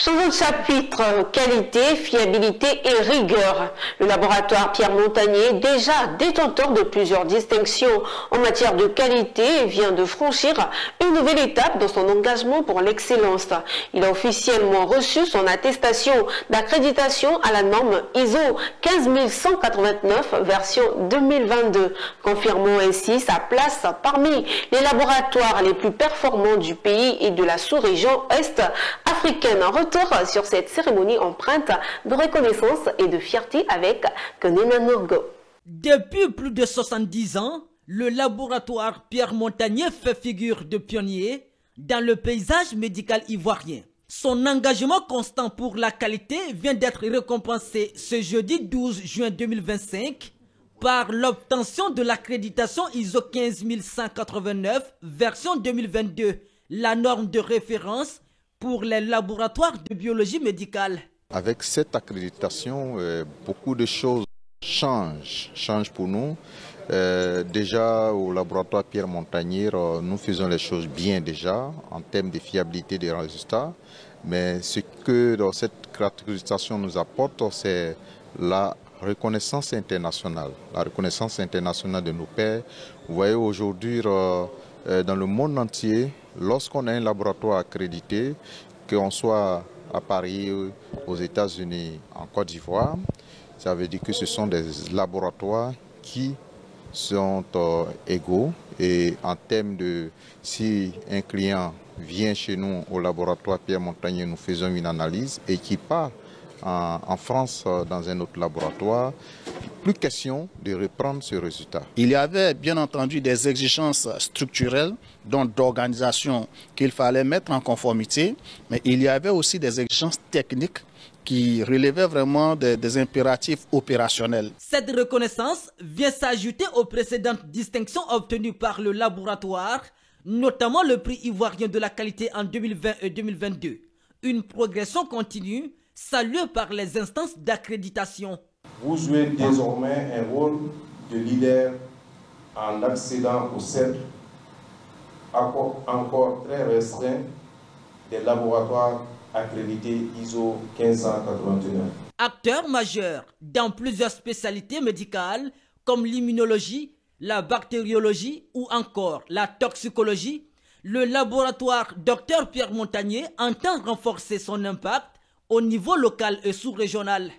Changeons de chapitre, qualité, fiabilité et rigueur. Le laboratoire Pierre Montagnier, déjà détenteur de plusieurs distinctions en matière de qualité, vient de franchir une nouvelle étape dans son engagement pour l'excellence. Il a officiellement reçu son attestation d'accréditation à la norme ISO 15189 version 2022, confirmant ainsi sa place parmi les laboratoires les plus performants du pays et de la sous-région est-africaine. Retour sur cette cérémonie empreinte de reconnaissance et de fierté avec Kenena Norgo. Depuis plus de 70 ans, le laboratoire Pierre Montagnier fait figure de pionnier dans le paysage médical ivoirien. Son engagement constant pour la qualité vient d'être récompensé ce jeudi 12 juin 2025 par l'obtention de l'accréditation ISO 15189 version 2022, la norme de référence pour les laboratoires de biologie médicale. Avec cette accréditation, beaucoup de choses changent pour nous. Déjà au laboratoire Pierre Montagnier, nous faisons les choses bien déjà en termes de fiabilité des résultats. Mais ce que cette accréditation nous apporte, c'est la reconnaissance internationale. La reconnaissance internationale de nos pairs. Vous voyez aujourd'hui dans le monde entier, lorsqu'on a un laboratoire accrédité, qu'on soit à Paris, aux États-Unis, en Côte d'Ivoire, ça veut dire que ce sont des laboratoires qui sont égaux. Et en termes de, si un client vient chez nous au laboratoire Pierre Montagnier, nous faisons une analyse et qui part en France dans un autre laboratoire, plus question de reprendre ce résultat. Il y avait bien entendu des exigences structurelles, donc d'organisation qu'il fallait mettre en conformité, mais il y avait aussi des exigences techniques qui relevaient vraiment des impératifs opérationnels. Cette reconnaissance vient s'ajouter aux précédentes distinctions obtenues par le laboratoire, notamment le prix ivoirien de la qualité en 2020 et 2022. Une progression continue saluée par les instances d'accréditation. Vous jouez désormais un rôle de leader en accédant au cercle encore très restreint des laboratoires accrédités ISO 15189. Acteur majeur dans plusieurs spécialités médicales comme l'immunologie, la bactériologie ou encore la toxicologie, le laboratoire Dr Pierre Montagnier entend renforcer son impact au niveau local et sous-régional.